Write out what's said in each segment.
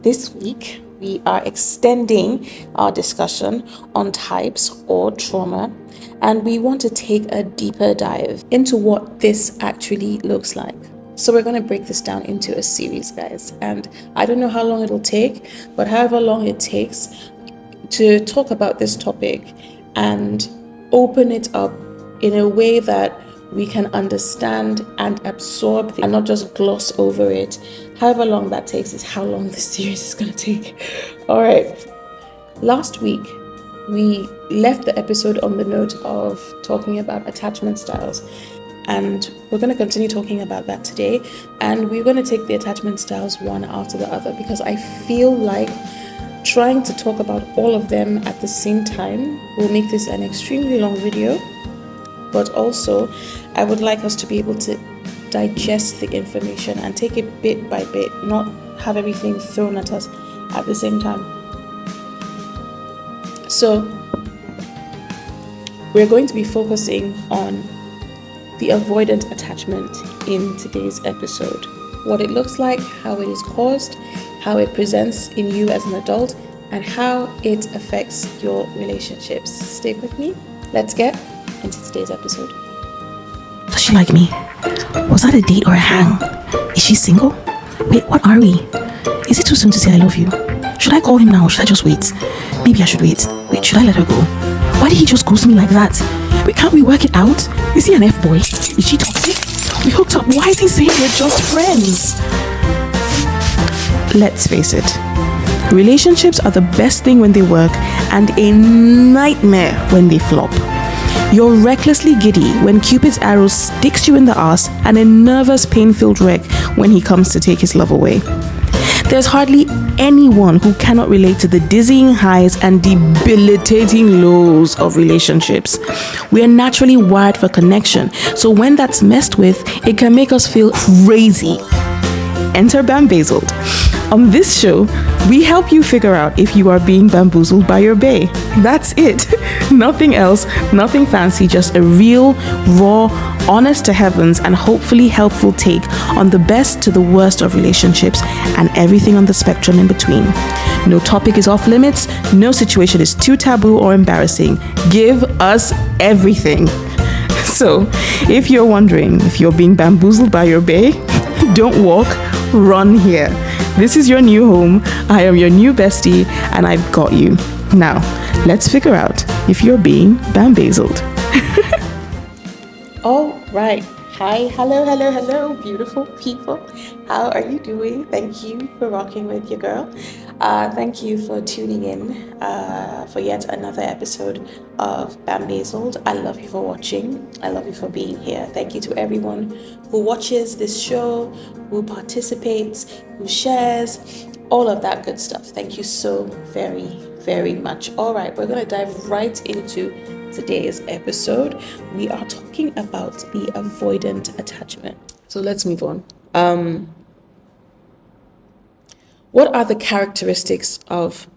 This week, we are extending our discussion on types or trauma, and we want to take a deeper dive into what this actually looks like. So we're going to break this down into a series, guys, and I don't know how long it'll take, but however long it takes to talk about this topic and open it up in a way that we can understand and absorb and not just gloss over it. However long that takes is how long this series is going to take. All right. Last week, we left the episode on the note of talking about attachment styles. And we're going to continue talking about that today. And we're going to take the attachment styles one after the other because I feel like trying to talk about all of them at the same time will make this an extremely long video. But also, I would like us to be able to digest the information and take it bit by bit, not have everything thrown at us at the same time. So, we're going to be focusing on the avoidant attachment in today's episode. What it looks like, how it is caused, how it presents in you as an adult, and how it affects your relationships. Stay with me. Let's get into today's episode. Does she like me? Was that a date or a hang? Is she single? Wait, what are we? Is it too soon to say I love you? Should I call him now or should I just wait? Maybe I should wait. Wait, should I let her go? Why did he just ghost me like that? Wait, can't we work it out? Is he an F-boy? Is she toxic? We hooked up. Why is he saying we're just friends? Let's face it. Relationships are the best thing when they work and a nightmare when they flop. You're recklessly giddy when Cupid's arrow sticks you in the arse and a nervous, pain-filled wreck when he comes to take his love away. There's hardly anyone who cannot relate to the dizzying highs and debilitating lows of relationships. We are naturally wired for connection, so when that's messed with, it can make us feel crazy. Enter Bambazeled. On this show, we help you figure out if you are being bamboozled by your bae. That's it. Nothing else, nothing fancy, just a real, raw, honest to heavens and hopefully helpful take on the best to the worst of relationships and everything on the spectrum in between. No topic is off limits, no situation is too taboo or embarrassing. Give us everything. So, if you're wondering if you're being bamboozled by your bae, don't walk, run here. This is your new home. I am your new bestie, and I've got you. Now, let's figure out if you're being bambazeled. All right. Hi, hello, beautiful people. How are you doing? Thank you for rocking with your girl. Thank you for tuning in for yet another episode of Bambazeled. I love you for watching. I love you for being here. Thank you to everyone who watches this show, who participates, who shares, all of that good stuff. Thank you so very, very much. All right, we're going to dive right into today's episode. We are talking about the avoidant attachment. So let's move on. What are the characteristics of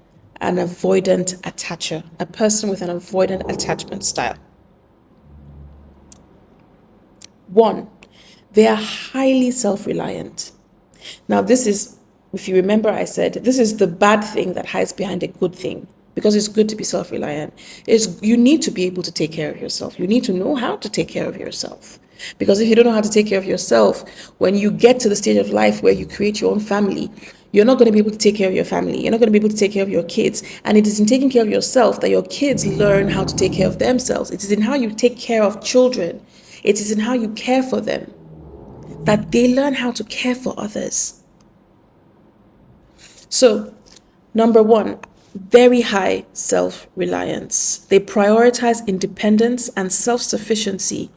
an avoidant attacher, a person with an avoidant attachment style? 1, they are highly self-reliant. Now, this is, if you remember, I said this is the bad thing that hides behind a good thing, because it's good to be self-reliant. You need to be able to take care of yourself. You need to know how to take care of yourself. Because if you don't know how to take care of yourself, when you get to the stage of life where you create your own family, you're not going to be able to take care of your family. You're not going to be able to take care of your kids. And it is in taking care of yourself that your kids learn how to take care of themselves. It is in how you take care of children. It is in how you care for them that they learn how to care for others. So, number 1, very high self-reliance. They prioritize independence and self-sufficiency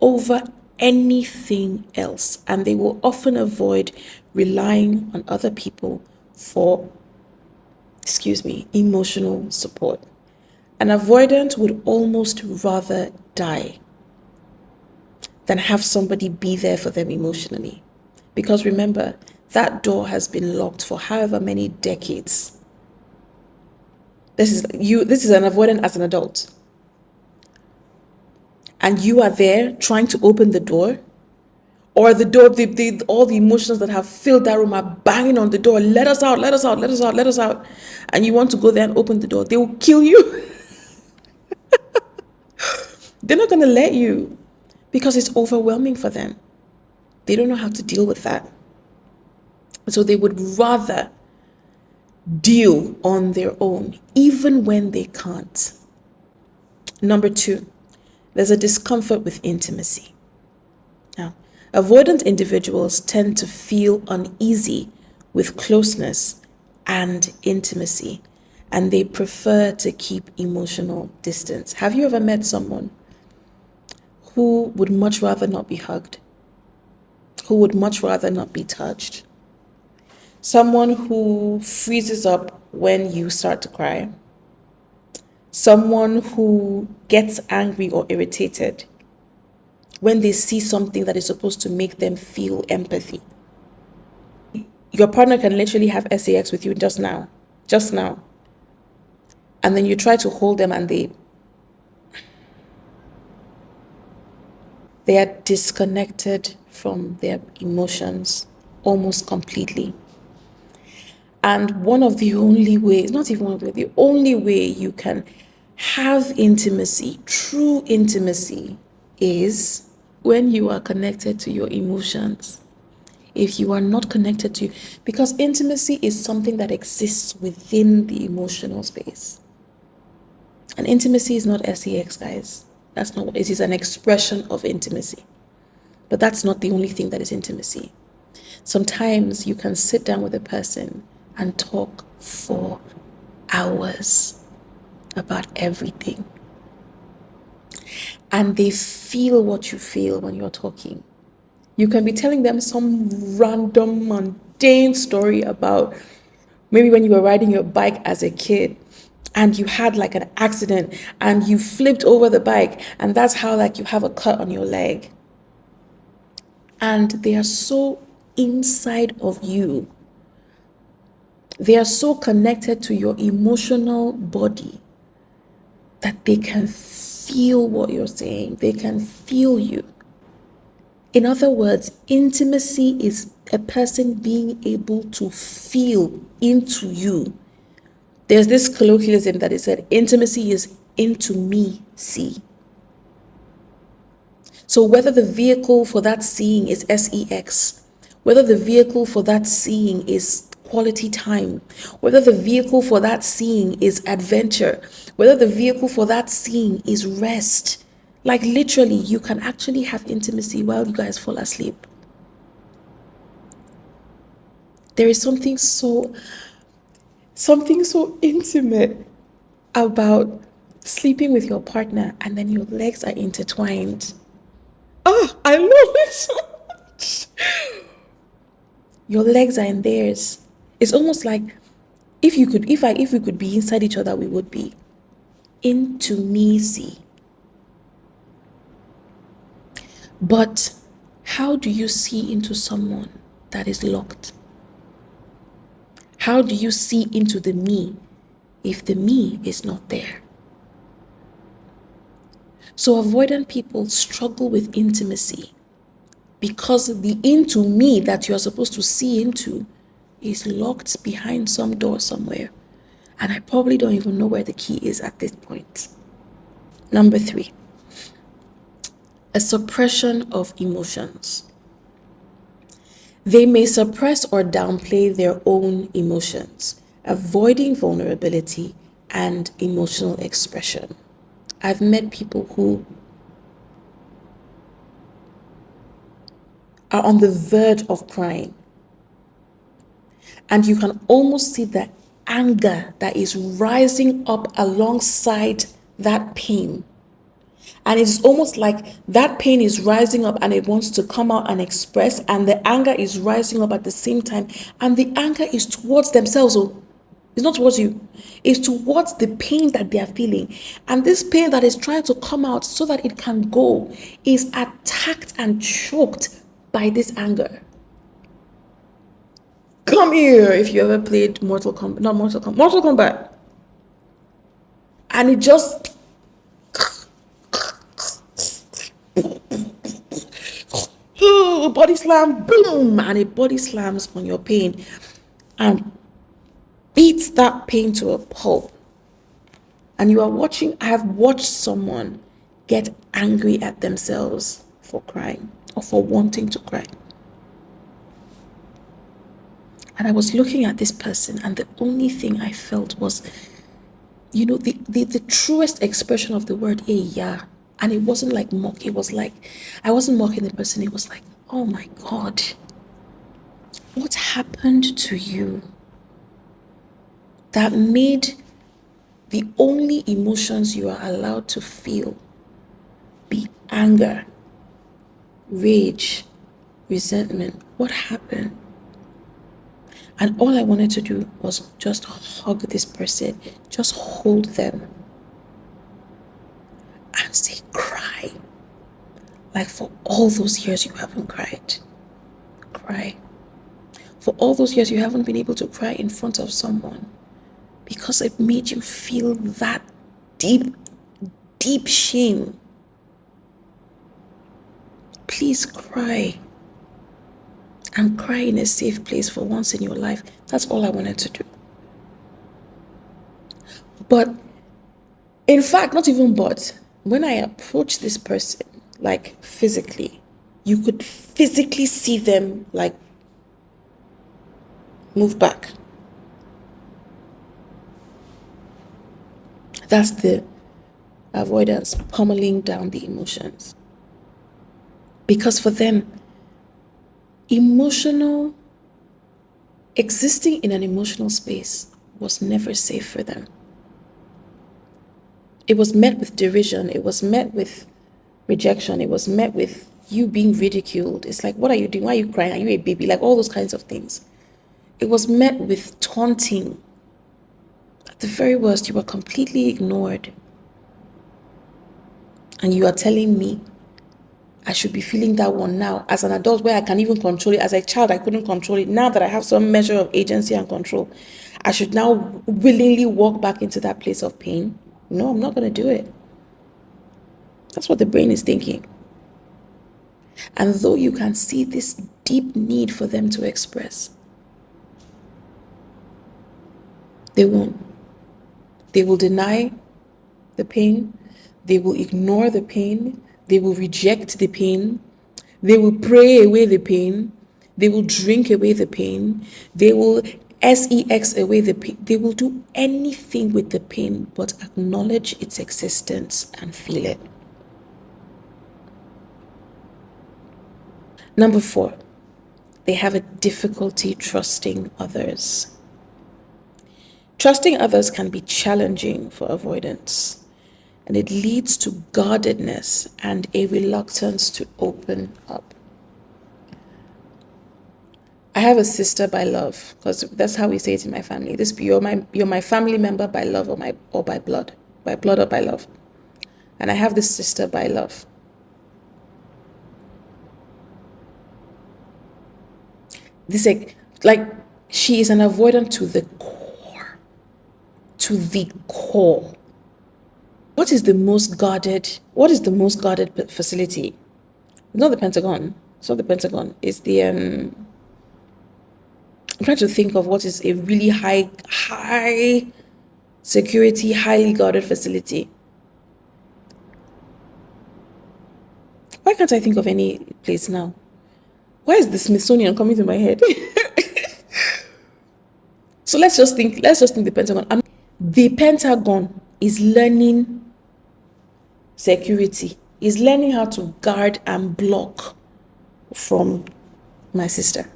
over anything else, and they will often avoid relying on other people for, emotional support. An avoidant would almost rather die than have somebody be there for them emotionally. Because remember, that door has been locked for however many decades. This is an avoidant as an adult. And you are there trying to open the door Or the door, all the emotions that have filled that room are banging on the door. Let us out, let us out, let us out, let us out. And you want to go there and open the door. They will kill you. They're not going to let you because it's overwhelming for them. They don't know how to deal with that. So they would rather deal on their own, even when they can't. Number 2, there's a discomfort with intimacy. Now, avoidant individuals tend to feel uneasy with closeness and intimacy, and they prefer to keep emotional distance. Have you ever met someone who would much rather not be hugged? Who would much rather not be touched? Someone who freezes up when you start to cry? Someone who gets angry or irritated when they see something that is supposed to make them feel empathy? Your partner can literally have sex with you just now. And then you try to hold them and they are disconnected from their emotions almost completely. And one of the only ways, not even one of the only way you can have intimacy, true intimacy, is when you are connected to your emotions. If you are not connected to, because intimacy is something that exists within the emotional space. And intimacy is not sex, guys. That's not what it is. An expression of intimacy. But that's not the only thing that is intimacy. Sometimes you can sit down with a person and talk for hours about everything. And they feel what you feel when you're talking. You can be telling them some random, mundane story about maybe when you were riding your bike as a kid and you had like an accident and you flipped over the bike, and that's how like you have a cut on your leg. And they are so inside of you. They are so connected to your emotional body that they can feel what you're saying. They can feel you. In other words, intimacy is a person being able to feel into you. There's this colloquialism that is said, intimacy is into me, see. So whether the vehicle for that seeing is sex, whether the vehicle for that seeing is quality time, whether the vehicle for that seeing is adventure, whether the vehicle for that seeing is rest, like literally you can actually have intimacy while you guys fall asleep. There is something so intimate about sleeping with your partner and then your legs are intertwined. Oh, I love it so much. Your legs are in theirs. It's almost like if we could be inside each other, we would be intimacy. But how do you see into someone that is locked? How do you see into the me if the me is not there? So avoidant people struggle with intimacy because the into me that you're supposed to see into is locked behind some door somewhere. And I probably don't even know where the key is at this point. Number 3, a suppression of emotions. They may suppress or downplay their own emotions, avoiding vulnerability and emotional expression. I've met people who are on the verge of crying, and you can almost see the anger that is rising up alongside that pain. And it's almost like that pain is rising up and it wants to come out and express, and the anger is rising up at the same time. And the anger is towards themselves. Oh, it's not towards you. It's towards the pain that they are feeling. And this pain that is trying to come out so that it can go is attacked and choked by this anger. Come here if you ever played Mortal Kombat. And it just... a body slam, boom, and it body slams on your pain and beats that pain to a pulp. And you are watching, I have watched someone get angry at themselves for crying or for wanting to cry. And I was looking at this person, and the only thing I felt was, the truest expression of the word, hey, yeah. And it wasn't like mock, it was like, I wasn't mocking the person, it was like, oh my God, what happened to you that made the only emotions you are allowed to feel be anger, rage, resentment? What happened? And all I wanted to do was just hug this person, just hold them and say, cry. Like, for all those years you haven't cried, cry. For all those years you haven't been able to cry in front of someone because it made you feel that deep, deep shame. Please cry. And cry in a safe place for once in your life. That's all I wanted to do. But in fact, not even but, when I approached this person, like physically, you could physically see them like move back. That's the avoidance, pummeling down the emotions. Because for them, existing in an emotional space was never safe for them. It was met with derision. It was met with rejection. It was met with you being ridiculed. It's like, what are you doing? Why are you crying? Are you a baby? Like all those kinds of things. It was met with taunting. At the very worst, you were completely ignored. And you are telling me I should be feeling that one now as an adult where I can even control it. As a child, I couldn't control it. Now that I have some measure of agency and control, I should now willingly walk back into that place of pain. No, I'm not going to do it. That's what the brain is thinking. And though you can see this deep need for them to express, they won't. They will deny the pain. They will ignore the pain. They will reject the pain. They will pray away the pain. They will drink away the pain. They will sex away the pain. They will do anything with the pain but acknowledge its existence and feel it. Number 4, they have a difficulty trusting others. Trusting others can be challenging for avoidance, and it leads to guardedness and a reluctance to open up. I have a sister by love, because that's how we say it in my family. You're my family member by love or by blood or by love. And I have this sister by love. This like she is an avoidant to the core. To the core. What is the most guarded facility? It's not the Pentagon. It's not the Pentagon. It's the I'm trying to think of what is a really high security, highly guarded facility. Why can't I think of any place now? Why is the Smithsonian coming to my head? So let's just think the Pentagon. The Pentagon is learning security, is learning how to guard and block from my sister.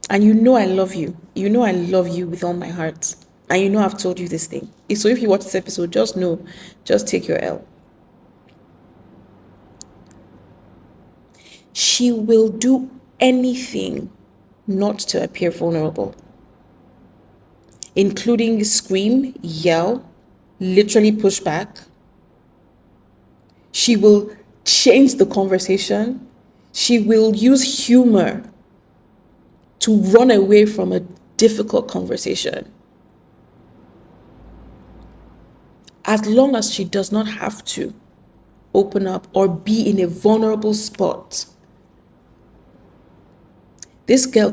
And you know I love you. You know I love you with all my heart. And you know I've told you this thing. So if you watch this episode, just take your L. She will do anything not to appear vulnerable, including scream, yell, literally push back. She will change the conversation. She will use humor to run away from a difficult conversation. As long as she does not have to open up or be in a vulnerable spot, This girl,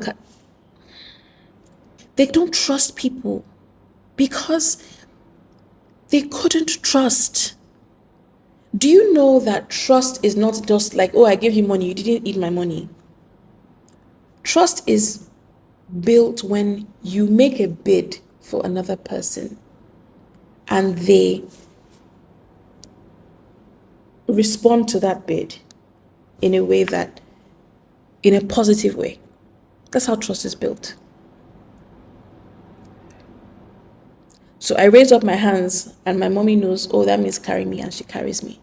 they don't trust people because they couldn't trust. Do you know that trust is not just like, oh, I gave you money, you didn't eat my money? Trust is built when you make a bid for another person and they respond to that bid in a way that, in a positive way. That's how trust is built. So I raise up my hands and my mommy knows, oh, that means carry me, and she carries me.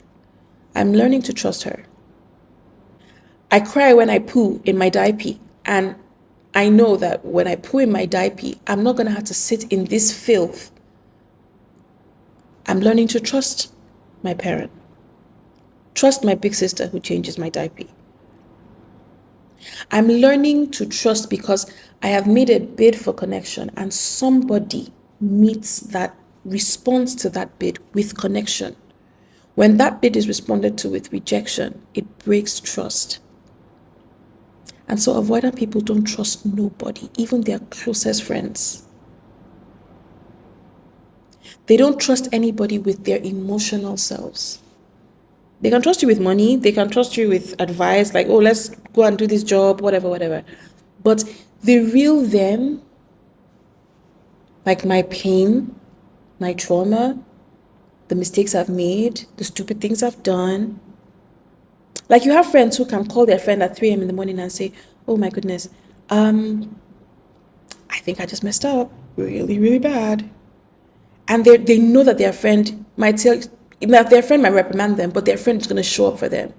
I'm learning to trust her. I cry when I poo in my diaper, and I know that when I poo in my diaper, I'm not going to have to sit in this filth. I'm learning to trust my parent. Trust my big sister who changes my diaper. I'm learning to trust because I have made a bid for connection and somebody meets that, responds to that bid with connection. When that bid is responded to with rejection, it breaks trust. And so avoidant people don't trust nobody, even their closest friends. They don't trust anybody with their emotional selves. They can trust you with money, they can trust you with advice, like, oh, let's go and do this job, whatever. But the real them, like my pain, my trauma, the mistakes I've made, the stupid things I've done. Like, you have friends who can call their friend at 3 a.m. in the morning and say, oh my goodness, I think I just messed up really, really bad. And they know that their friend might tell, that their friend might reprimand them, but their friend is going to show up for them.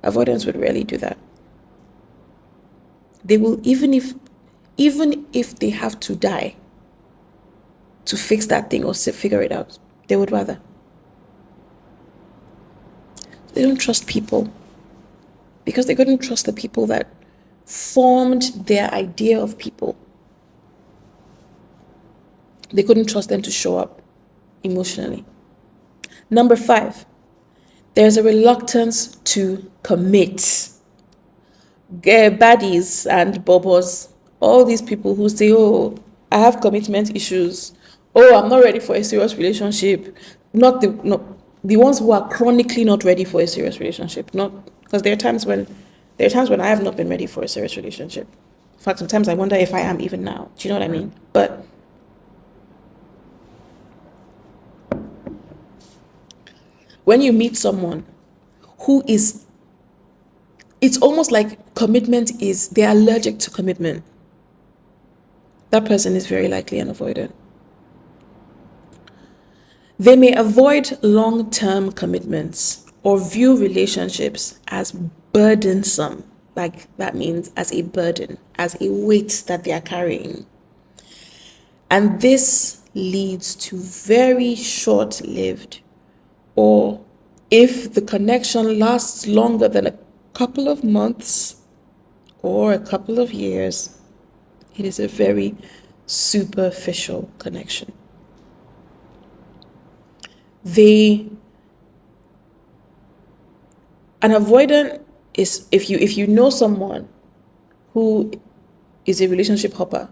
Avoidance would rarely do that. They will, even if they have to die to fix that thing or figure it out, they would rather. They don't trust people because they couldn't trust the people that formed their idea of people. They couldn't trust them to show up emotionally. Number 5, there's a reluctance to commit. Baddies and bobos, all these people who say, oh, I have commitment issues. Oh, I'm not ready for a serious relationship. The ones who are chronically not ready for a serious relationship. Not because there are times when I have not been ready for a serious relationship. In fact, sometimes I wonder if I am even now. Do you know what I mean? But when you meet someone who is, it's almost like commitment is, they're allergic to commitment. That person is very likely an avoidant. They may avoid long-term commitments or view relationships as burdensome, like that means as a burden, as a weight that they are carrying. And this leads to very short-lived, or if the connection lasts longer than a couple of months or a couple of years, it is a very superficial connection. An avoidant is if you know someone who is a relationship hopper,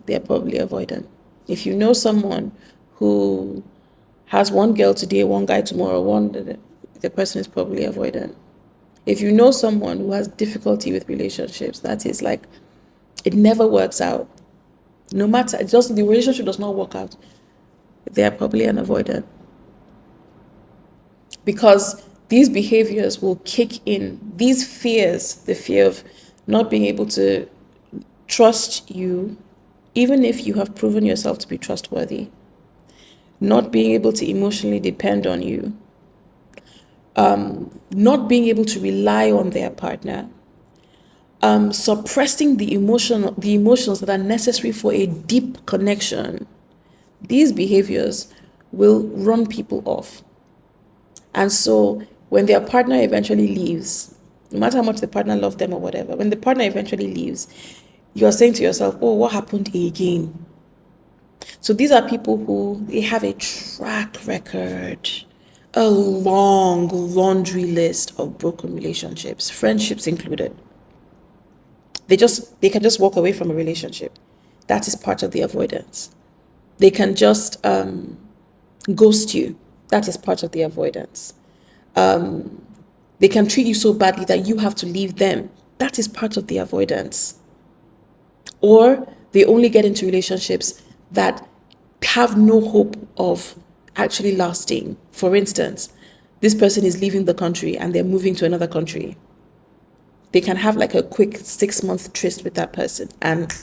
they're probably avoidant. If you know someone who has one girl today, one guy tomorrow, the person is probably avoidant. If you know someone who has difficulty with relationships, that is like, it never works out. No matter, just the relationship does not work out, they are probably an avoidant. Because these behaviors will kick in, these fears, the fear of not being able to trust you, even if you have proven yourself to be trustworthy, not being able to emotionally depend on you, not being able to rely on their partner, suppressing the emotions that are necessary for a deep connection. These behaviors will run people off. And so when their partner eventually leaves, no matter how much the partner loved them or whatever, when the partner eventually leaves, you're saying to yourself, oh, what happened again? So these are people who, they have a track record, a long laundry list of broken relationships, friendships included. They can just walk away from a relationship. That is part of the avoidance. They can just ghost you. That is part of the avoidance. They can treat you so badly that you have to leave them. That is part of the avoidance. Or they only get into relationships that have no hope of actually lasting. For instance, this person is leaving the country and they're moving to another country. They can have like a quick 6-month tryst with that person, and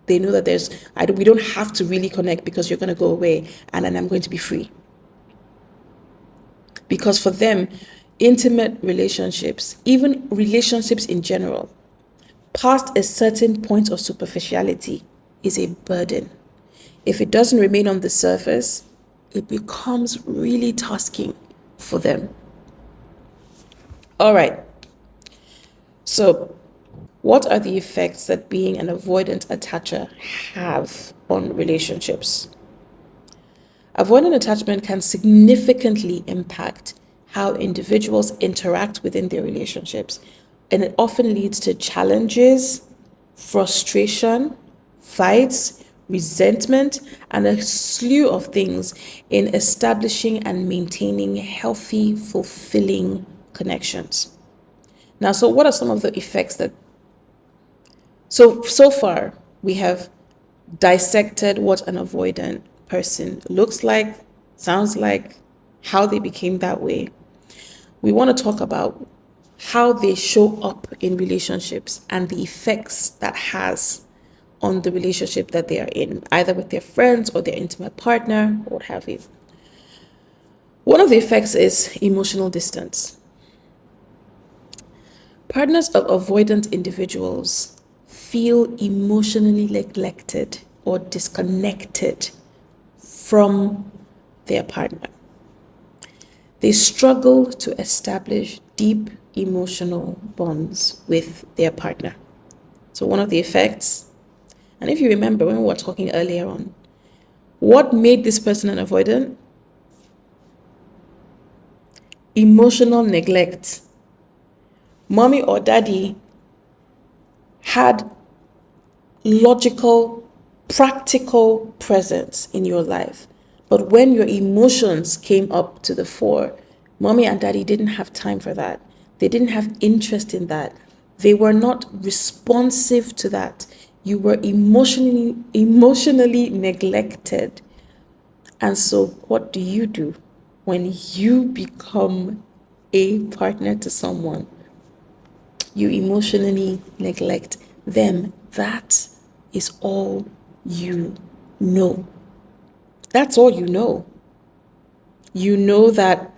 they know that we don't have to really connect because you're going to go away and then I'm going to be free. Because for them, intimate relationships, even relationships in general, past a certain point of superficiality, is a burden. If it doesn't remain on the surface, it becomes really tasking for them. All right. So, what are the effects that being an avoidant attacher have on relationships? Avoidant attachment can significantly impact how individuals interact within their relationships, and it often leads to challenges, frustration, fights, resentment, and a slew of things in establishing and maintaining healthy, fulfilling connections. Now, so what are some of the effects that... So far, we have dissected what an avoidant person looks like, sounds like, how they became that way. We want to talk about how they show up in relationships and the effects that has on the relationship that they are in, either with their friends or their intimate partner, or what have you. One of the effects is emotional distance. Partners of avoidant individuals feel emotionally neglected or disconnected from their partner. They struggle to establish deep emotional bonds with their partner. So one of the effects, and if you remember when we were talking earlier on, what made this person an avoidant? Emotional neglect. Mommy or daddy had logical, practical presence in your life. But when your emotions came up to the fore, mommy and daddy didn't have time for that. They didn't have interest in that. They were not responsive to that. You were emotionally neglected. And so what do you do when you become a partner to someone? You emotionally neglect them. That is all you know. That's all you know. You know that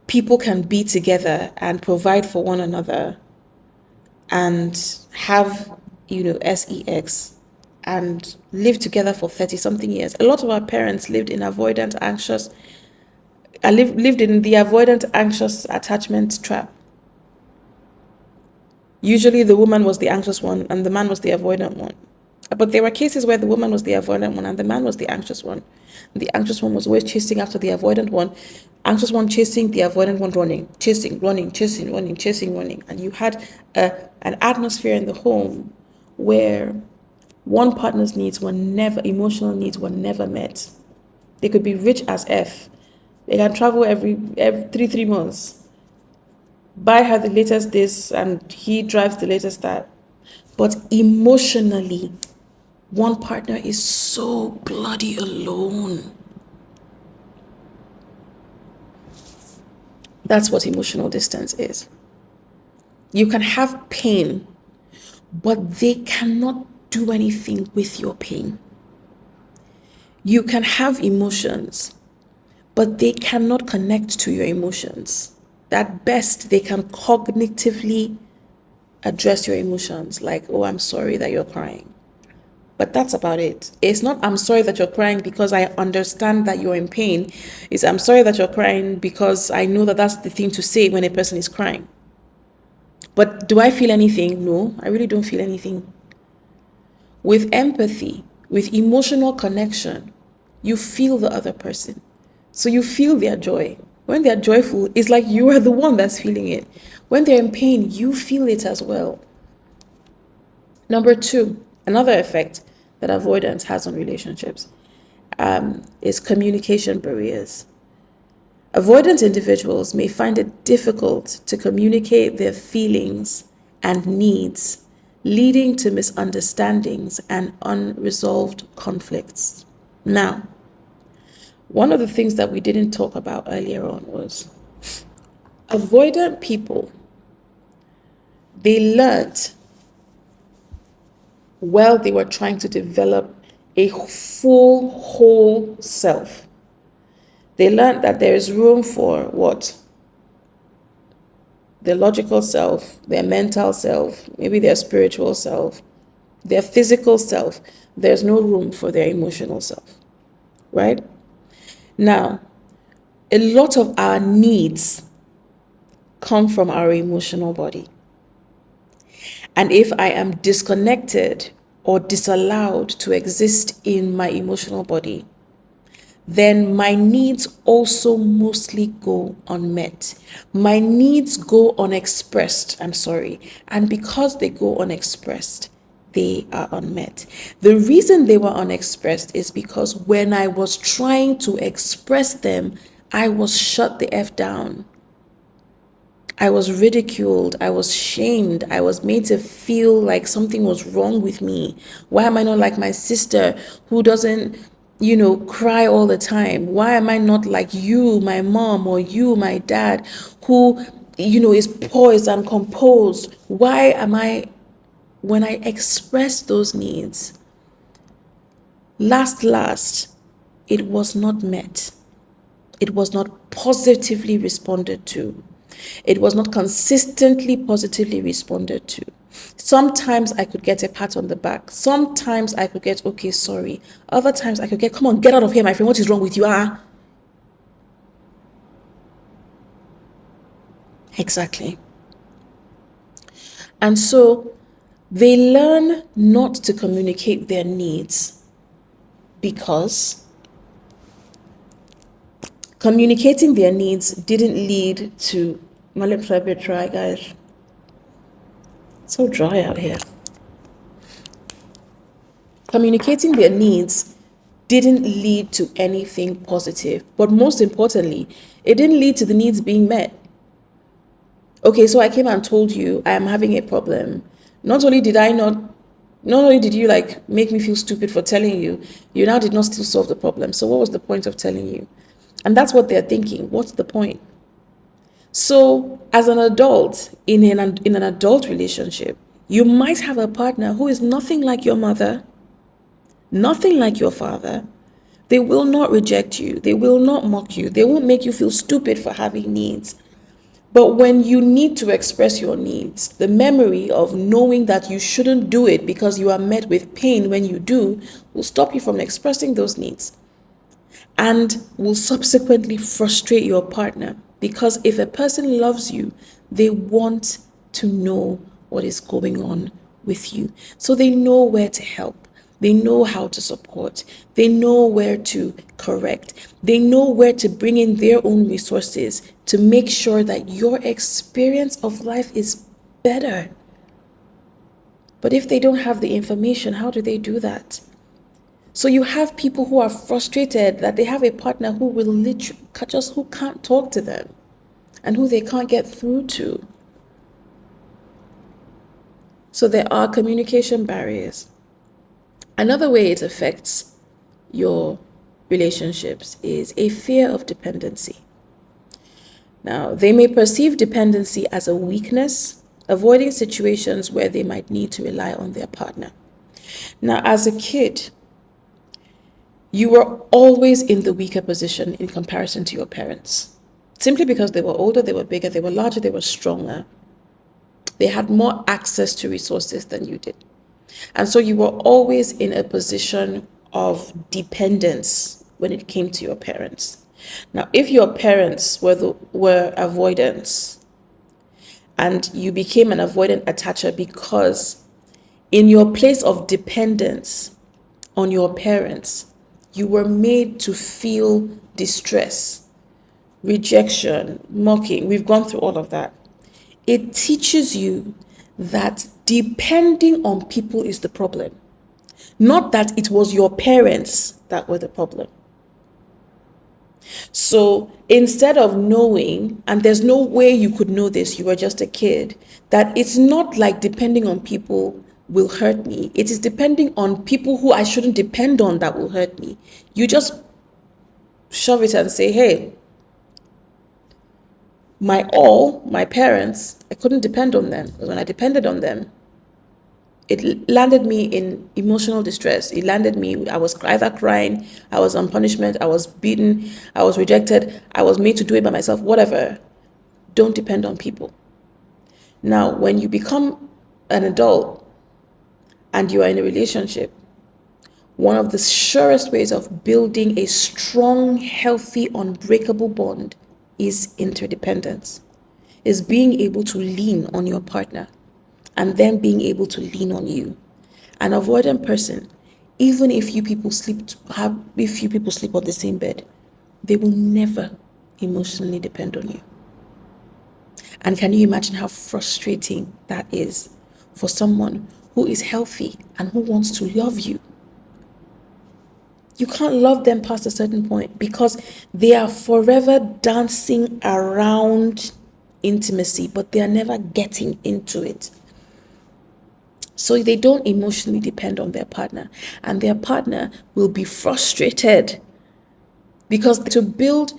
people can be together and provide for one another and have, sex and live together for 30 something years. A lot of our parents lived in lived in the avoidant anxious attachment trap. Usually the woman was the anxious one and the man was the avoidant one. But there were cases where the woman was the avoidant one and the man was the anxious one. The anxious one was always chasing after the avoidant one. Anxious one chasing, the avoidant one running. Chasing, running, chasing, running, chasing, running. And you had an atmosphere in the home where one partner's emotional needs were never met. They could be rich as F. They can travel every 3 months. Buy her the latest this and he drives the latest that. But emotionally, one partner is so bloody alone. That's what emotional distance is. You can have pain, but they cannot do anything with your pain. You can have emotions, but they cannot connect to your emotions. At best, they can cognitively address your emotions, like, oh, I'm sorry that you're crying. But that's about it. It's not, I'm sorry that you're crying because I understand that you're in pain. It's, I'm sorry that you're crying because I know that that's the thing to say when a person is crying. But do I feel anything? No, I really don't feel anything. With empathy, with emotional connection, you feel the other person. So you feel their joy. When they're joyful, it's like you are the one that's feeling it. When they're in pain, you feel it as well. Number two, another effect that avoidance has on relationships is communication barriers. Avoidant individuals may find it difficult to communicate their feelings and needs, leading to misunderstandings and unresolved conflicts. Now, one of the things that we didn't talk about earlier on was avoidant people, they learned while they were trying to develop a full, whole self. They learned that there is room for what? Their logical self, their mental self, maybe their spiritual self, their physical self. There's no room for their emotional self, right? Now, a lot of our needs come from our emotional body. And if I am disconnected or disallowed to exist in my emotional body, then my needs also mostly go unmet. My needs go unexpressed, And because they go unexpressed, they are unmet. The reason they were unexpressed is because when I was trying to express them, I was shut the F down. I was ridiculed. I was shamed. I was made to feel like something was wrong with me. Why am I not like my sister who doesn't, cry all the time? Why am I not like you, my mom, or you, my dad, who, is poised and composed? Why am I, when I express those needs, last, it was not met. It was not positively responded to. It was not consistently positively responded to. Sometimes I could get a pat on the back. Sometimes I could get, okay, sorry. Other times I could get, come on, get out of here, my friend. What is wrong with you? Exactly. And so they learn not to communicate their needs because communicating their needs didn't lead to, my lips are a bit dry, guys. It's so dry out here. Communicating their needs didn't lead to anything positive. But most importantly, it didn't lead to the needs being met. Okay, so I came and told you I am having a problem. Not only did you like make me feel stupid for telling you, you now did not still solve the problem. So what was the point of telling you? And that's what they're thinking. What's the point? So as an adult, in an adult relationship, you might have a partner who is nothing like your mother, nothing like your father. They will not reject you. They will not mock you. They won't make you feel stupid for having needs. But when you need to express your needs, the memory of knowing that you shouldn't do it because you are met with pain when you do will stop you from expressing those needs and will subsequently frustrate your partner. Because if a person loves you, they want to know what is going on with you. So they know where to help. They know how to support. They know where to correct. They know where to bring in their own resources to make sure that your experience of life is better. But if they don't have the information, how do they do that? So you have people who are frustrated that they have a partner who will who can't talk to them and who they can't get through to. So there are communication barriers. Another way it affects your relationships is a fear of dependency. Now, they may perceive dependency as a weakness, avoiding situations where they might need to rely on their partner. Now, as a kid, you were always in the weaker position in comparison to your parents. Simply because they were older, they were bigger, they were larger, they were stronger. They had more access to resources than you did. And so you were always in a position of dependence when it came to your parents. Now, if your parents were avoidants and you became an avoidant attacher because in your place of dependence on your parents, you were made to feel distress, rejection, mocking. We've gone through all of that. It teaches you that depending on people is the problem. Not that it was your parents that were the problem. So instead of knowing, and there's no way you could know this, you were just a kid, that it's not like depending on people will hurt me. It is depending on people who I shouldn't depend on that will hurt me. You just shove it and say, hey, my parents, I couldn't depend on them. Because when I depended on them, it landed me in emotional distress. It landed me, I was either crying, I was on punishment, I was beaten, I was rejected, I was made to do it by myself, whatever. Don't depend on people. Now, when you become an adult and you are in a relationship, one of the surest ways of building a strong, healthy, unbreakable bond is interdependence, is being able to lean on your partner and then being able to lean on you. An avoidant person, even if you people sleep on the same bed, they will never emotionally depend on you. And can you imagine how frustrating that is for someone who is healthy and who wants to love you? You can't love them past a certain point because they are forever dancing around intimacy, but they are never getting into it. So they don't emotionally depend on their partner, and their partner will be frustrated because to build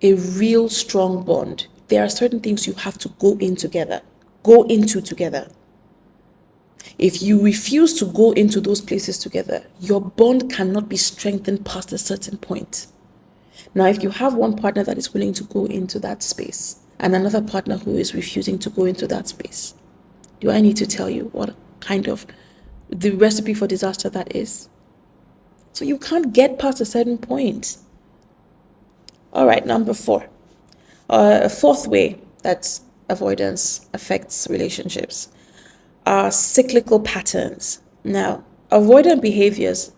a real strong bond, there are certain things you have to go into together. If you refuse to go into those places together, your bond cannot be strengthened past a certain point. Now, if you have one partner that is willing to go into that space and another partner who is refusing to go into that space, do I need to tell you what kind of the recipe for disaster that is? So you can't get past a certain point. All right, number 4. A fourth way that avoidance affects relationships are cyclical patterns. Now, avoidant behaviors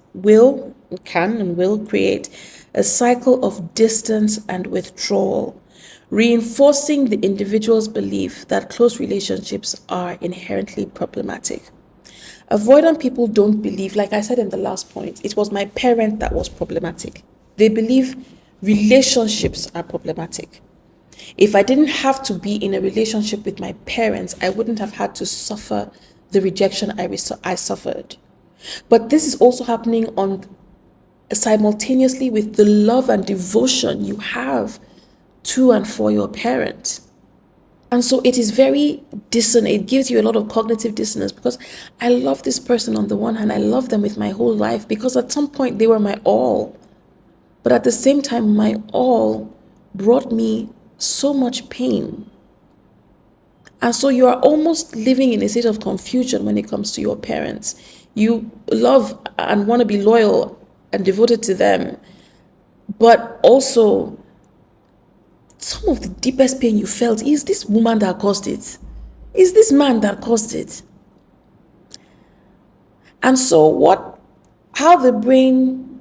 can and will create a cycle of distance and withdrawal, reinforcing the individual's belief that close relationships are inherently problematic. Avoidant people don't believe, like I said in the last point, it was my parent that was problematic. They believe relationships are problematic. If I didn't have to be in a relationship with my parents, I wouldn't have had to suffer the rejection I suffered. But this is also happening simultaneously with the love and devotion you have to and for your parent. And so it is very dissonant. It gives you a lot of cognitive dissonance because I love this person on the one hand. I love them with my whole life because at some point they were my all. But at the same time, my all brought me so much pain. And so you are almost living in a state of confusion when it comes to your parents. You love and want to be loyal and devoted to them, but also some of the deepest pain you felt is this woman that caused it. Is this man that caused it? And so what the brain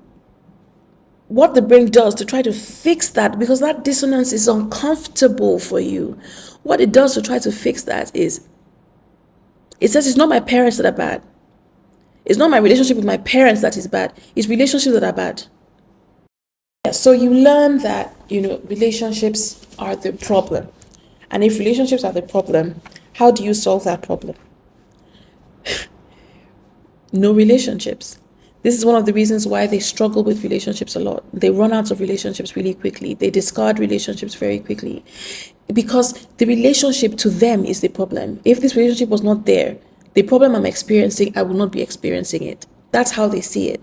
does to try to fix that, because that dissonance is uncomfortable for you, what it does to try to fix that is, it says it's not my parents that are bad. It's not my relationship with my parents that is bad. It's relationships that are bad. So you learn that, relationships are the problem. And if relationships are the problem, how do you solve that problem? No relationships. This is one of the reasons why they struggle with relationships a lot. They run out of relationships really quickly. They discard relationships very quickly because the relationship to them is the problem. If this relationship was not there, the problem I'm experiencing, I will not be experiencing it. That's how they see it.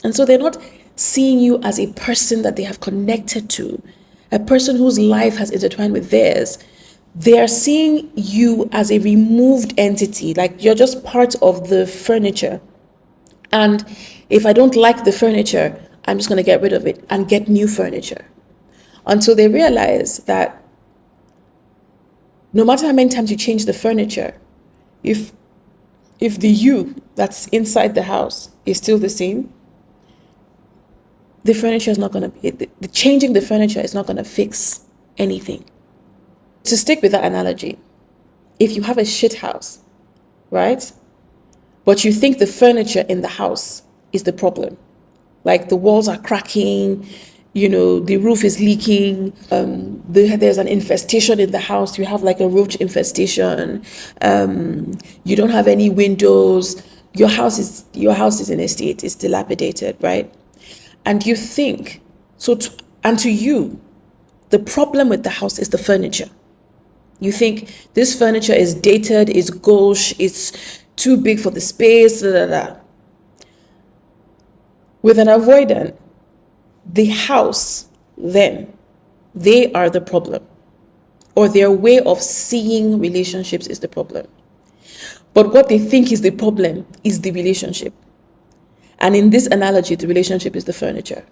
And so they're not seeing you as a person that they have connected to, a person whose life has intertwined with theirs. They are seeing you as a removed entity, like you're just part of the furniture. And if I don't like the furniture, I'm just going to get rid of it and get new furniture. Until they realize that no matter how many times you change the furniture, if the you that's inside the house is still the same, the furniture is not going to be, the changing the furniture is not going to fix anything. To stick with that analogy, if you have a shit house right? But you think the furniture in the house is the problem. Like the walls are cracking, the roof is leaking, there's an infestation in the house. You have like a roach infestation. You don't have any windows. Your house is in a state, it's dilapidated, right? And you think, and to you, the problem with the house is the furniture. You think this furniture is dated, is gauche, it's too big for the space, da, da, da. With an avoidant, the house, then, they are the problem, or their way of seeing relationships is the problem. But what they think is the problem is the relationship. And in this analogy, the relationship is the furniture.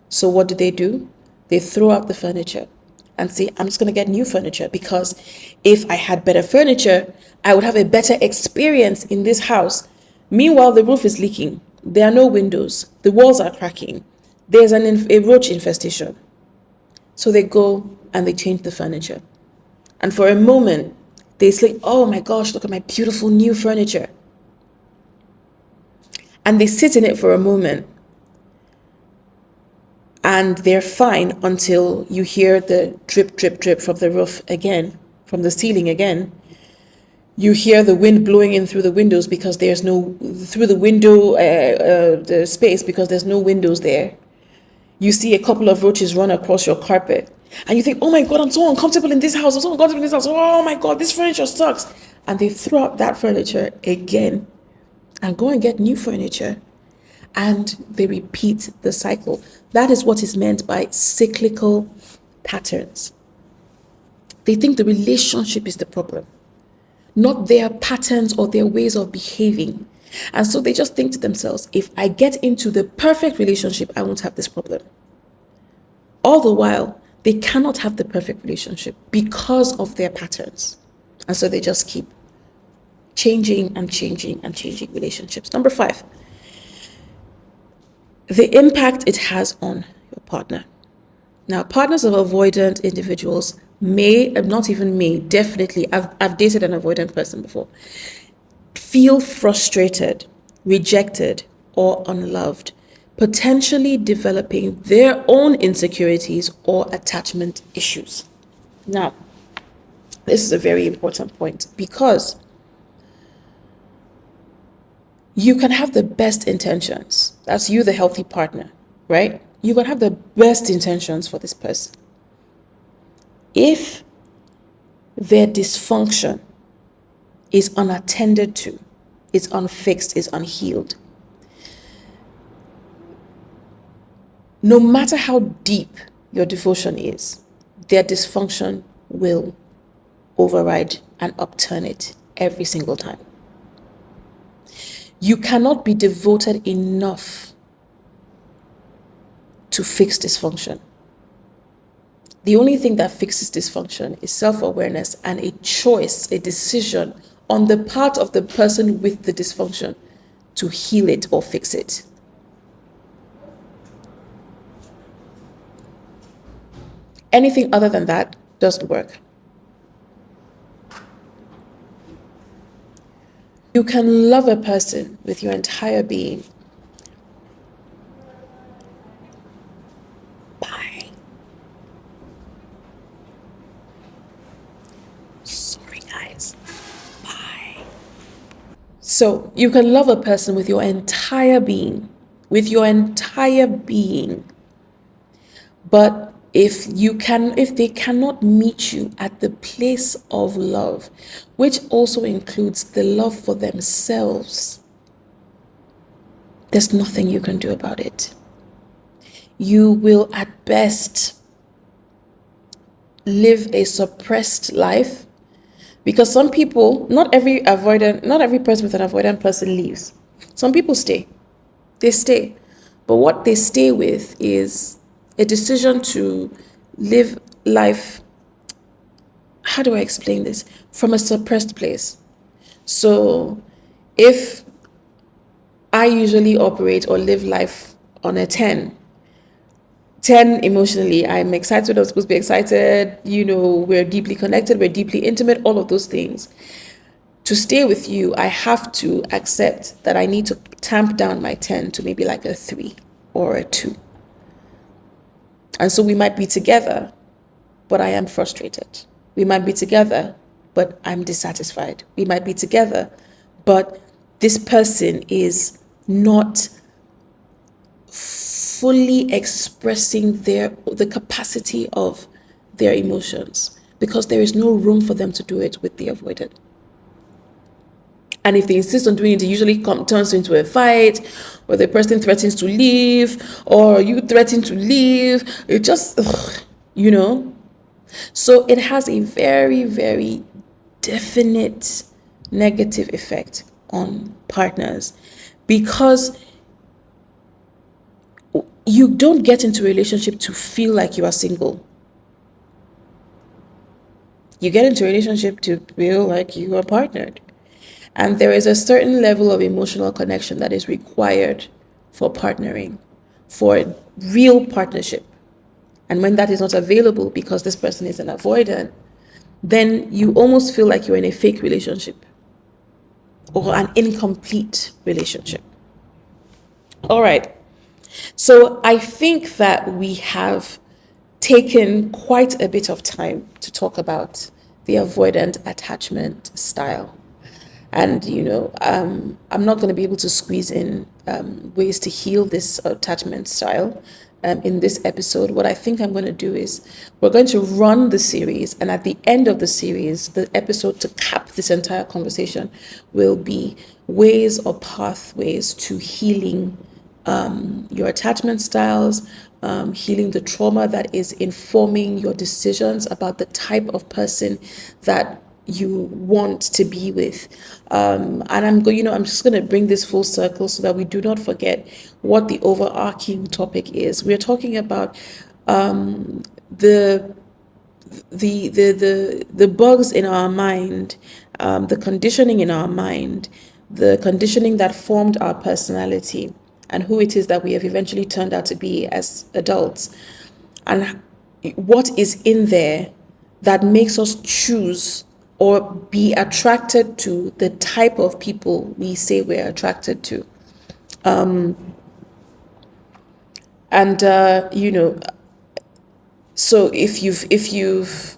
So what do? They throw out the furniture and say, I'm just going to get new furniture, because if I had better furniture, I would have a better experience in this house. Meanwhile, the roof is leaking. There are no windows. The walls are cracking. There's a roach infestation. So they go and they change the furniture. And for a moment, they say, oh my gosh, look at my beautiful new furniture. And they sit in it for a moment. And they're fine until you hear the drip, drip, drip from the roof again, from the ceiling again. You hear the wind blowing in through the windows because the space, because there's no windows there. You see a couple of roaches run across your carpet. And you think, oh my God, I'm so uncomfortable in this house. I'm so uncomfortable in this house. Oh my God, this furniture sucks. And they throw out that furniture again and go and get new furniture. And they repeat the cycle. That is what is meant by cyclical patterns. They think the relationship is the problem, not their patterns or their ways of behaving. And so they just think to themselves, if I get into the perfect relationship, I won't have this problem. All the while, they cannot have the perfect relationship because of their patterns. And so they just keep changing and changing and changing relationships. Number 5, the impact it has on your partner. Now, partners of avoidant individuals definitely, I've dated an avoidant person before, feel frustrated, rejected, or unloved, potentially developing their own insecurities or attachment issues. Now, this is a very important point, because you can have the best intentions. That's you, the healthy partner, right? You can have the best intentions for this person. If their dysfunction is unattended to, is unfixed, is unhealed, no matter how deep your devotion is, their dysfunction will override and upturn it every single time. You cannot be devoted enough to fix dysfunction. The only thing that fixes dysfunction is self-awareness and a choice, a decision on the part of the person with the dysfunction to heal it or fix it. Anything other than that doesn't work. You can love a person with your entire being. Bye. Sorry, guys. Bye. So you can love a person with your entire being, But if they cannot meet you at the place of love, which also includes the love for themselves, there's nothing you can do about it. You will at best live a suppressed life, because some people, not every person with an avoidant person leaves. Some people stay. They stay. But what they stay with is a decision to live life, how do I explain this? From a suppressed place. So if I usually operate or live life on a 10 emotionally, I'm excited, I'm supposed to be excited, we're deeply connected, we're deeply intimate, all of those things. to stay with you, I have to accept that I need to tamp down my 10 to maybe like a 3 or a 2. And so we might be together, but I am frustrated. We might be together, but I'm dissatisfied. We might be together, but this person is not fully expressing the capacity of their emotions because there is no room for them to do it with the avoidant. And if they insist on doing it, it usually turns into a fight, or the person threatens to leave, or you threaten to leave. It just, So it has a very, very definite negative effect on partners because you don't get into a relationship to feel like you are single. You get into a relationship to feel like you are partnered. And there is a certain level of emotional connection that is required for partnering, for real partnership. And when that is not available because this person is an avoidant, then you almost feel like you're in a fake relationship or an incomplete relationship. All right. So I think that we have taken quite a bit of time to talk about the avoidant attachment style. And, I'm not going to be able to squeeze in ways to heal this attachment style in this episode. What I think I'm going to do is we're going to run the series. And at the end of the series, the episode to cap this entire conversation will be ways or pathways to healing your attachment styles, healing the trauma that is informing your decisions about the type of person that you want to be with. And I'm just going to bring this full circle so that we do not forget what the overarching topic is. We're talking about the bugs in our mind, the conditioning in our mind, the conditioning that formed our personality and who it is that we have eventually turned out to be as adults, and what is in there that makes us choose or be attracted to the type of people we say we're attracted to. So if you've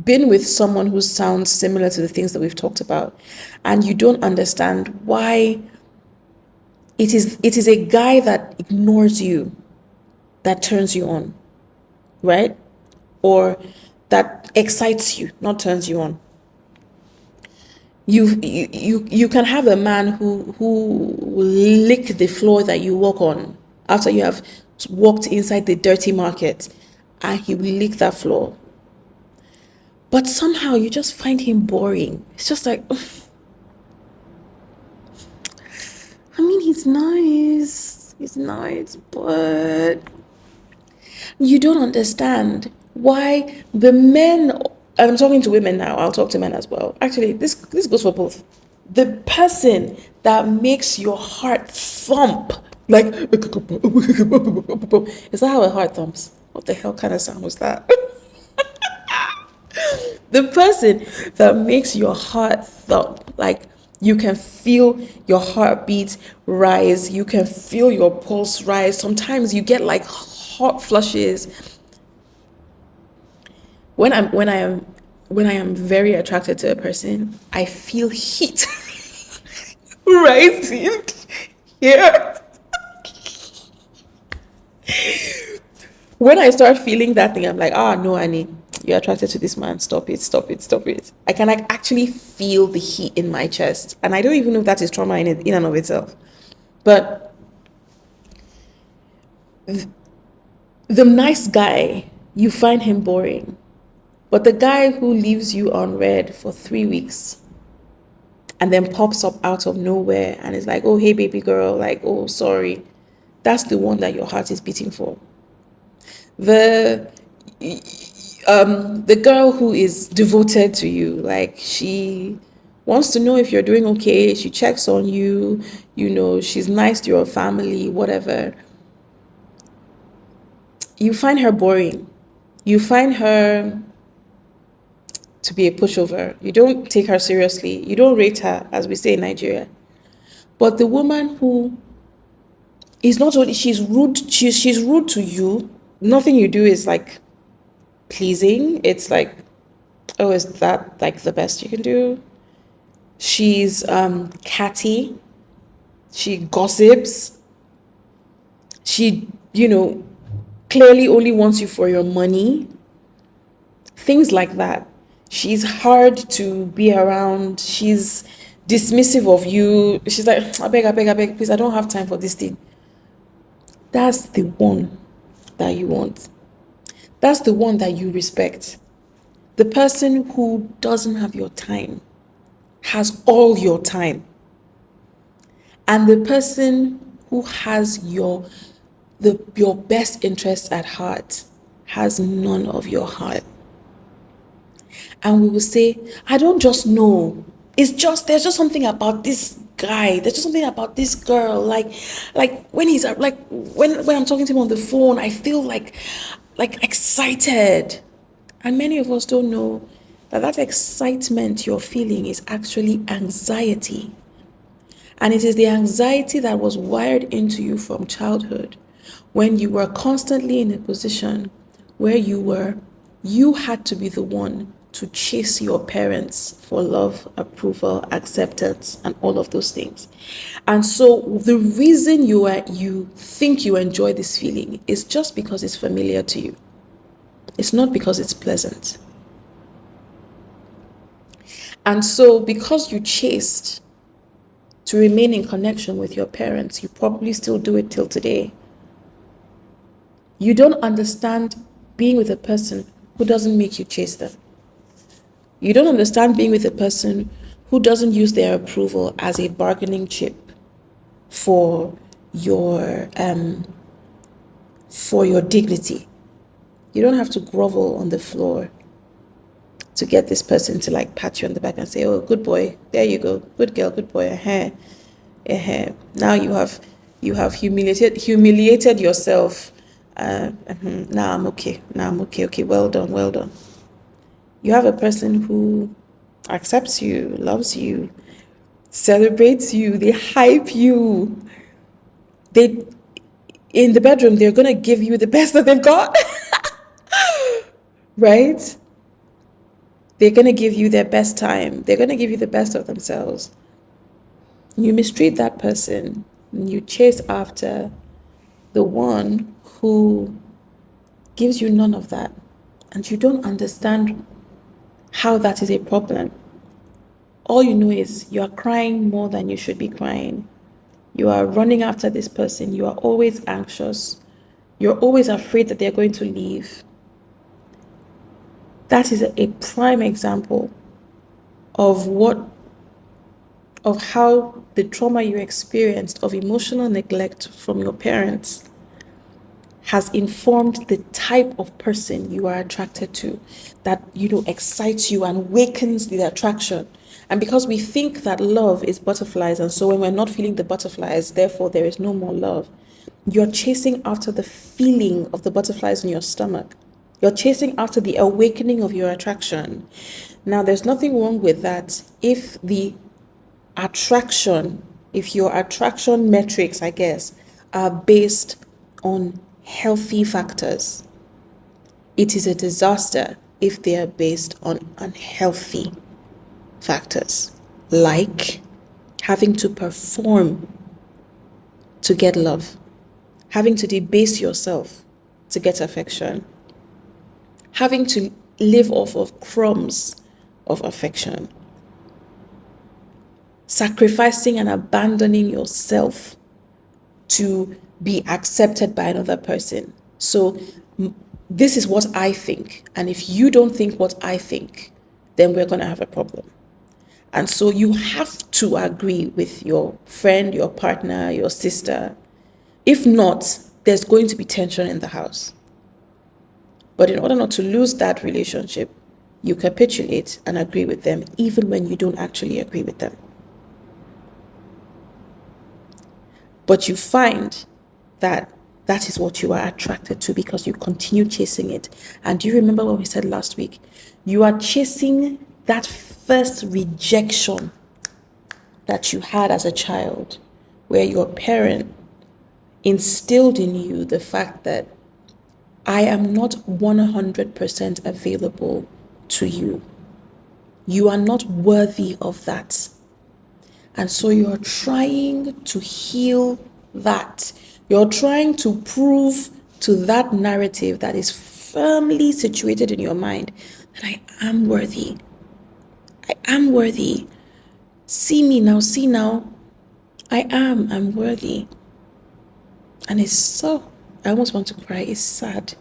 been with someone who sounds similar to the things that we've talked about, and you don't understand why it is a guy that ignores you that turns you on, right? Or that excites you, not turns you on. You can have a man who will lick the floor that you walk on after you have walked inside the dirty market, and he will lick that floor. But somehow you just find him boring. It's just like, I mean, he's nice, but you don't understand why the men, and I'm talking to women now, I'll talk to men as well. Actually, this goes for both. The person that makes your heart thump, like, is that how a heart thumps? What the hell kind of sound was that? The person that makes your heart thump, like you can feel your heartbeat rise, you can feel your pulse rise. Sometimes you get like hot flushes. When I am very attracted to a person, I feel heat rising here. When I start feeling that thing, I'm like, no, Annie, you're attracted to this man. Stop it. I can like actually feel the heat in my chest. And I don't even know if that is trauma in and of itself. But the nice guy, you find him boring. But the guy who leaves you on red for 3 weeks and then pops up out of nowhere and is like, oh, hey, baby girl, like, oh, sorry. That's the one that your heart is beating for. The girl who is devoted to you, like she wants to know if you're doing okay, she checks on you, she's nice to your family, whatever. You find her boring. You find her to be a pushover. You don't take her seriously. You don't rate her, as we say in Nigeria. But the woman who is not only, she's rude, she's rude to you. Nothing you do is like pleasing. It's like, oh, is that like the best you can do? She's catty. She gossips. She, clearly only wants you for your money. Things like that. She's hard to be around. She's dismissive of you. She's like, I beg, please, I don't have time for this thing. That's the one that you want. That's the one that you respect. The person who doesn't have your time has all your time. And the person who has your best interests at heart has none of your heart. And we will say, I don't just know. There's just something about this guy. There's just something about this girl. Like when he's like when I'm talking to him on the phone, I feel like excited. And many of us don't know that excitement you're feeling is actually anxiety. And it is the anxiety that was wired into you from childhood when you were constantly in a position where you had to be the one to chase your parents for love, approval, acceptance, and all of those things. And so the reason you think you enjoy this feeling is just because it's familiar to you. It's not because it's pleasant. And so because you chased to remain in connection with your parents, you probably still do it till today. You don't understand being with a person who doesn't make you chase them. You don't understand being with a person who doesn't use their approval as a bargaining chip for your dignity. You don't have to grovel on the floor to get this person to like pat you on the back and say, oh, good boy, there you go, good girl, good boy, now you have humiliated yourself. Now I'm okay, okay, well done. You have a person who accepts you, loves you, celebrates you, they hype you. They, in the bedroom, they're going to give you the best that they've got, right? They're going to give you their best time. They're going to give you the best of themselves. You mistreat that person and you chase after the one who gives you none of that. And you don't understand how that is a problem. All you know is you are crying more than you should be crying. You are running after this person. You are always anxious. You're always afraid that they're going to leave. That is a prime example of how the trauma you experienced of emotional neglect from your parents has informed the type of person you are attracted to, that excites you and wakens the attraction. And because we think that love is butterflies, and so when we're not feeling the butterflies, therefore there is no more love, you're chasing after the feeling of the butterflies in your stomach. You're chasing after the awakening of your attraction. Now, there's nothing wrong with that if your attraction metrics, I guess, are based on healthy factors. It is a disaster if they are based on unhealthy factors, like having to perform to get love, having to debase yourself to get affection, having to live off of crumbs of affection, sacrificing and abandoning yourself to be accepted by another person. So this is what I think. And if you don't think what I think, then we're going to have a problem. And so you have to agree with your friend, your partner, your sister. If not, there's going to be tension in the house. But in order not to lose that relationship, you capitulate and agree with them, even when you don't actually agree with them. But you find that that is what you are attracted to because you continue chasing it. And do you remember what we said last week? You are chasing that first rejection that you had as a child, where your parent instilled in you the fact that I am not 100% available to you. You are not worthy of that. And so you're trying to heal that. You're trying to prove to that narrative that is firmly situated in your mind that I am worthy. I am worthy. See me now, see now. I'm worthy. And it's so, I almost want to cry. It's sad.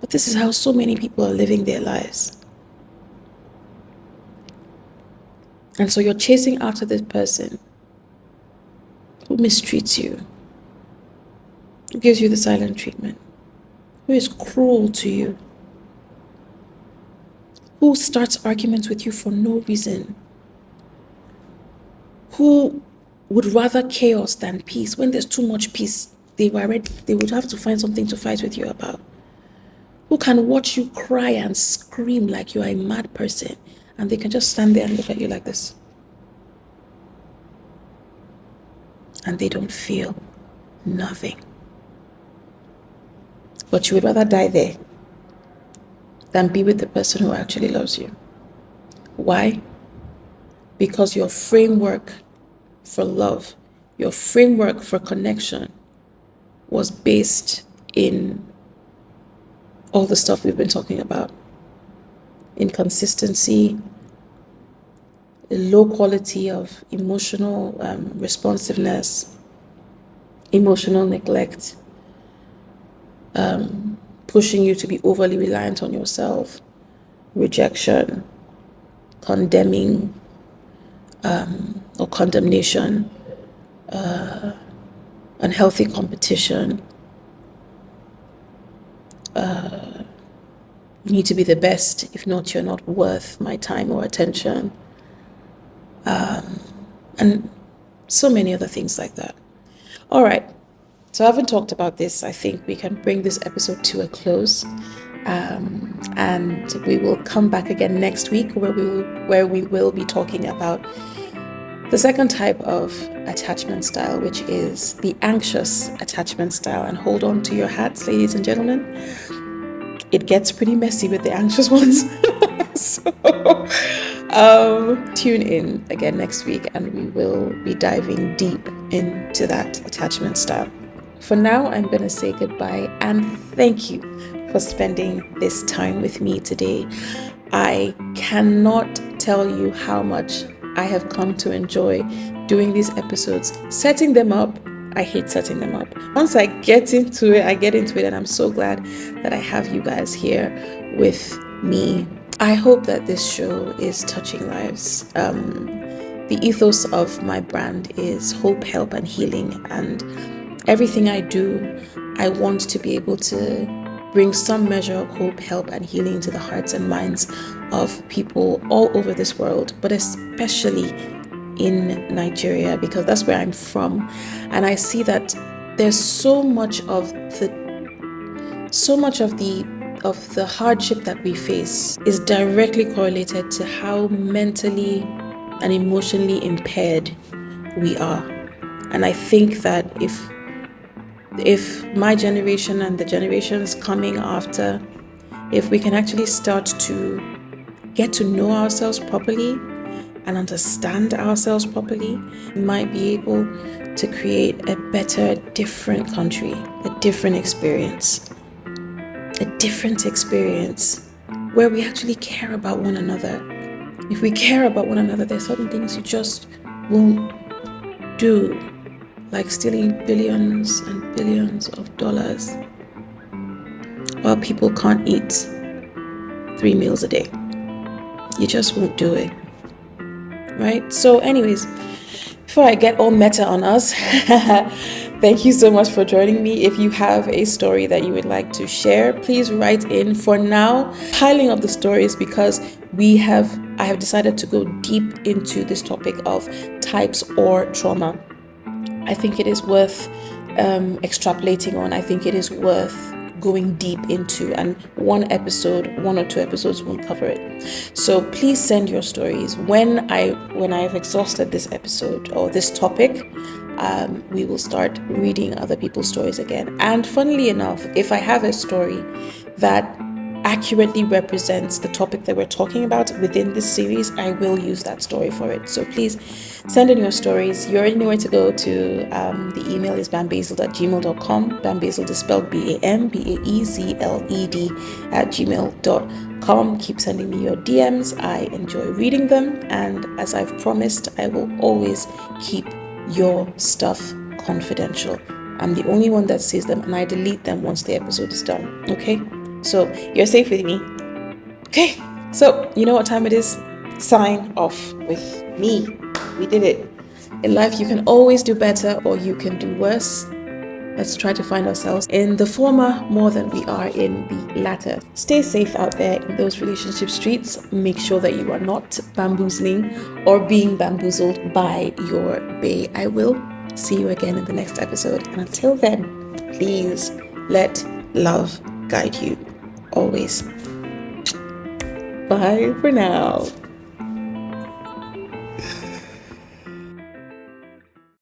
But this is how so many people are living their lives. And so you're chasing after this person who mistreats you, who gives you the silent treatment, who is cruel to you, who starts arguments with you for no reason, who would rather chaos than peace. When there's too much peace, they would have to find something to fight with you about. Who can watch you cry and scream like you are a mad person, and they can just stand there and look at you like this. And they don't feel nothing. But you would rather die there than be with the person who actually loves you. Why? Because your framework for love, your framework for connection was based in all the stuff we've been talking about. Inconsistency, a low quality of emotional responsiveness, emotional neglect, pushing you to be overly reliant on yourself, rejection, condemning or condemnation, unhealthy competition. You need to be the best. If not, you're not worth my time or attention. And so many other things like that. All right. So I haven't talked about this. I think we can bring this episode to a close. And we will come back again next week where we will be talking about the second type of attachment style, which is the anxious attachment style. And hold on to your hats, ladies and gentlemen. It gets pretty messy with the anxious ones. So tune in again next week and we will be diving deep into that attachment style. For now, I'm going to say goodbye and thank you for spending this time with me today. I cannot tell you how much I have come to enjoy doing these episodes. Setting them up, I hate setting them up. Once I get into it, and I'm so glad that I have you guys here with me. I hope that this show is touching lives. The ethos of my brand is hope, help, and healing. And everything I do, I want to be able to bring some measure of hope, help, and healing to the hearts and minds of people all over this world, but especially in Nigeria, because that's where I'm from. And I see that there's so much of the hardship that we face is directly correlated to how mentally and emotionally impaired we are. And I think that if my generation and the generations coming after, if we can actually start to get to know ourselves properly and understand ourselves properly, we might be able to create a better, different country, a different experience where we actually care about one another. If we care about one another, there's certain things you just won't do, like stealing billions and billions of dollars while people can't eat 3 meals a day. You just won't do it, right? So anyways, before I get all meta on us, thank you so much for joining me. If you have a story that you would like to share, please write in. For now, piling up the stories because I have decided to go deep into this topic of types or trauma. I think it is worth extrapolating on. I think it is worth going deep into, and one or two episodes won't cover it. So please send your stories. When I've exhausted this episode or this topic, we will start reading other people's stories again. And funnily enough, if I have a story that accurately represents the topic that we're talking about within this series, I will use that story for it. So please send in your stories. You already know where to go to. The email is bambazeled@gmail.com. Bambazeled is spelled BAMBAEZLED @gmail.com. Keep sending me your DMs. I enjoy reading them, and as I've promised, I will always keep your stuff confidential. I'm the only one that sees them, and I delete them once the episode is done. Okay? So you're safe with me. Okay, so you know what time it is? Sign off with me. We did it. In life, you can always do better or you can do worse. Let's try to find ourselves in the former more than we are in the latter. Stay safe out there in those relationship streets. Make sure that you are not bamboozling or being bamboozled by your bae. I will see you again in the next episode. And until then, please let love guide you. Always. Bye for now.